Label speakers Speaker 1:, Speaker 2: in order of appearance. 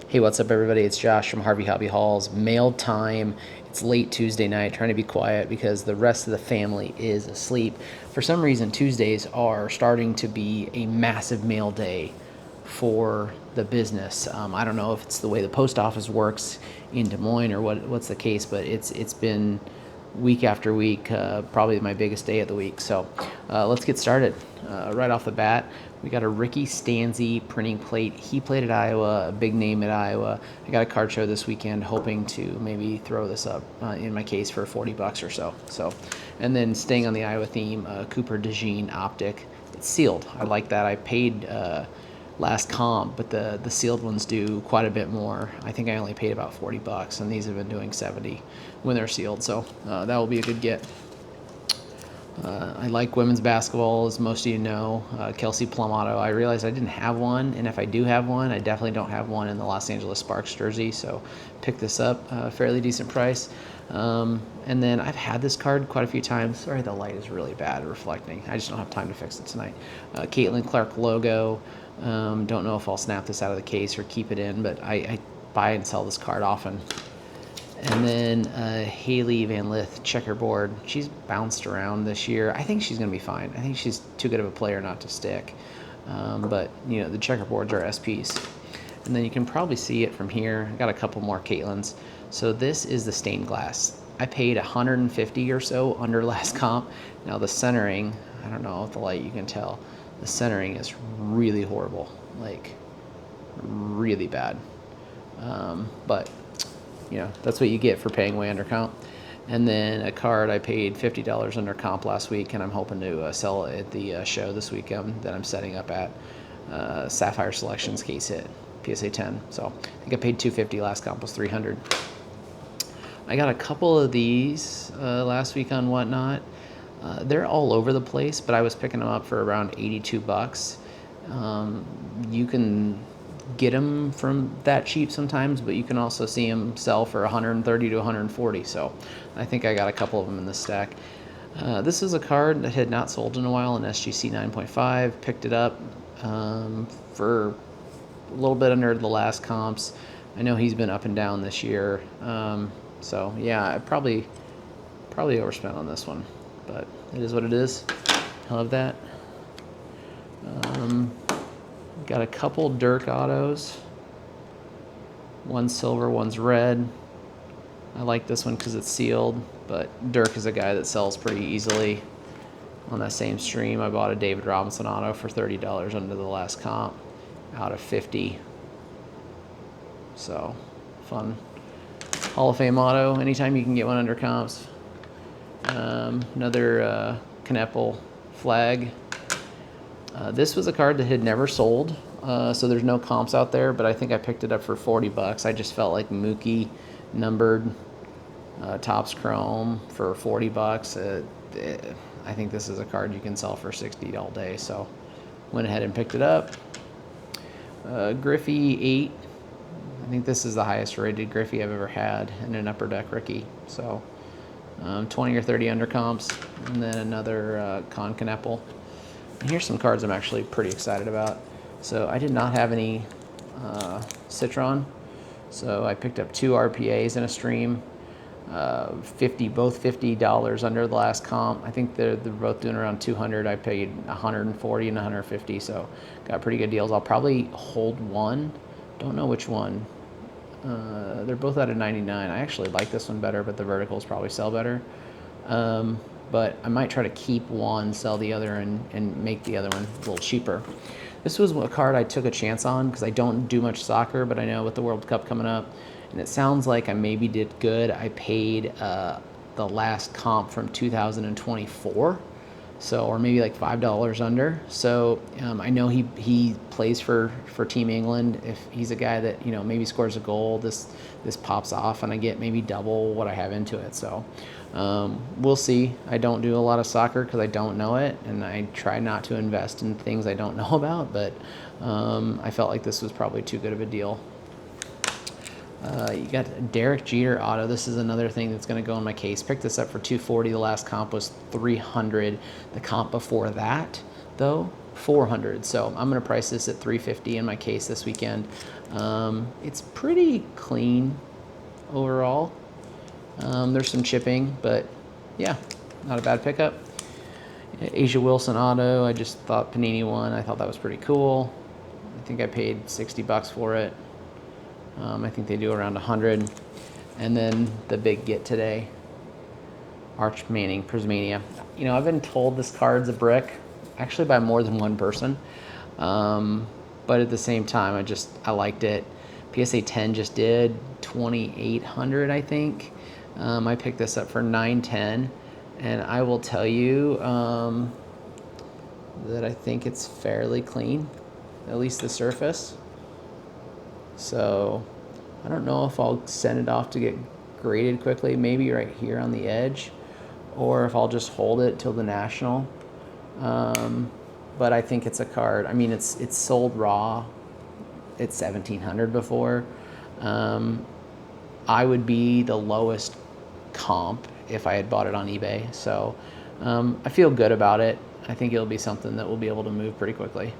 Speaker 1: Hey, what's up, everybody? It's Josh from Harvey Hobby Halls. Mail time. It's late Tuesday night, trying to be quiet because the rest of the family is asleep. For some reason, Tuesdays are starting to be a massive mail day for the business. I don't know if it's the way the post office works in Des Moines or what's the case, but it's been week after week, probably my biggest day of the week. So let's get started. Right off the bat, we got a Ricky Stanzi printing plate. He played at Iowa, a big name at Iowa. I got a card show this weekend, hoping to maybe throw this up in my case for $40 or so. And then staying on the Iowa theme, Cooper DeJean Optic. It's sealed. I like that. I paid last comp, but the sealed ones do quite a bit more. I think I only paid about $40, and these have been doing 70 when they're sealed, so that will be a good get. I like women's basketball, as most of you know. Kelsey Plum auto. I realized I didn't have one, and if I do have one, I definitely don't have one in the Los Angeles Sparks jersey, so picked this up, fairly decent price. And then I've had this card quite a few times. Sorry, the light is really bad reflecting. I just don't have time to fix it tonight. Caitlin Clark logo. Don't know if I'll snap this out of the case or keep it in, but I buy and sell this card often. And then Haley Van Lith checkerboard. She's bounced around this year. I think she's going to be fine. I think she's too good of a player not to stick. But, you know, the checkerboards are SPs. And then you can probably see it from here. I got a couple more Caitlins. So this is the stained glass. I paid $150 or so under last comp. Now the centering, I don't know if the light you can tell, the centering is really horrible, like really bad. But you know, that's what you get for paying way under comp. And then a card I paid $50 under comp last week, and I'm hoping to sell it at the show this weekend that I'm setting up at. Sapphire Selections case hit, PSA 10. So I think I paid $250. Last comp was $300. I got a couple of these last week on Whatnot. They're all over the place, but I was picking them up for around $82. You can get them from that cheap sometimes, but you can also see them sell for $130 to $140. So I think I got a couple of them in this stack. This is a card that had not sold in a while, an SGC 9.5. Picked it up for a little bit under the last comps. I know he's been up and down this year. So yeah, I probably overspent on this one, but it is what it is. I love that. Got a couple Dirk autos. One's silver, one's red. I like this one because it's sealed, but Dirk is a guy that sells pretty easily. On that same stream, I bought a David Robinson auto for $30 under the last comp, out of 50. So, fun. Hall of Fame auto, anytime you can get one under comps. Another Kneppel flag. This was a card that had never sold, so there's no comps out there, but I think I picked it up for $40. I just felt like Mookie numbered Topps Chrome for $40. I think this is a card you can sell for $60 all day, so went ahead and picked it up. Griffey 8. I think this is the highest rated Griffey I've ever had in an upper deck rookie. So 20 or 30 under comps, and then another Con Kneppel. And here's some cards I'm actually pretty excited about. So I did not have any Citron, so I picked up 2 RPAs in a stream. Both $50 under the last comp. I think they're both doing around 200. I paid 140 and 150, so got pretty good deals. I'll probably hold one. Don't know which one. They're both out of 99. I actually like this one better, but the verticals probably sell better. But I might try to keep one, sell the other, and make the other one a little cheaper. This was a card I took a chance on because I don't do much soccer, but I know with the World Cup coming up, and it sounds like I maybe did good. I paid the last comp from 2024, so, or maybe like $5 under. So I know he plays for Team England. If he's a guy that, you know, maybe scores a goal, this pops off and I get maybe double what I have into it. So we'll see. I don't do a lot of soccer because I don't know it, and I try not to invest in things I don't know about, but I felt like this was probably too good of a deal. You got Derek Jeter auto. This is another thing that's going to go in my case. Picked this up for $240. The last comp was $300. The comp before that, though, 400. So I'm going to price this at 350 in my case this weekend. It's pretty clean overall. There's some chipping, but yeah, not a bad pickup. Asia Wilson Auto, I just thought Panini won. I thought that was pretty cool. I think I paid $60 for it. I think they do around 100. And then the big get today, Arch Manning Prismania. You know, I've been told this card's a brick, actually by more than one person. But at the same time, I liked it. PSA 10 just did 2,800, I think. I picked this up for 910, and I will tell you that I think it's fairly clean, at least the surface. So I don't know if I'll send it off to get graded quickly, maybe right here on the edge, or if I'll just hold it till the National. But I think it's a card. I mean, it's sold raw. It's 1,700 before. I would be the lowest comp if I had bought it on eBay. So I feel good about it. I think it'll be something that will be able to move pretty quickly.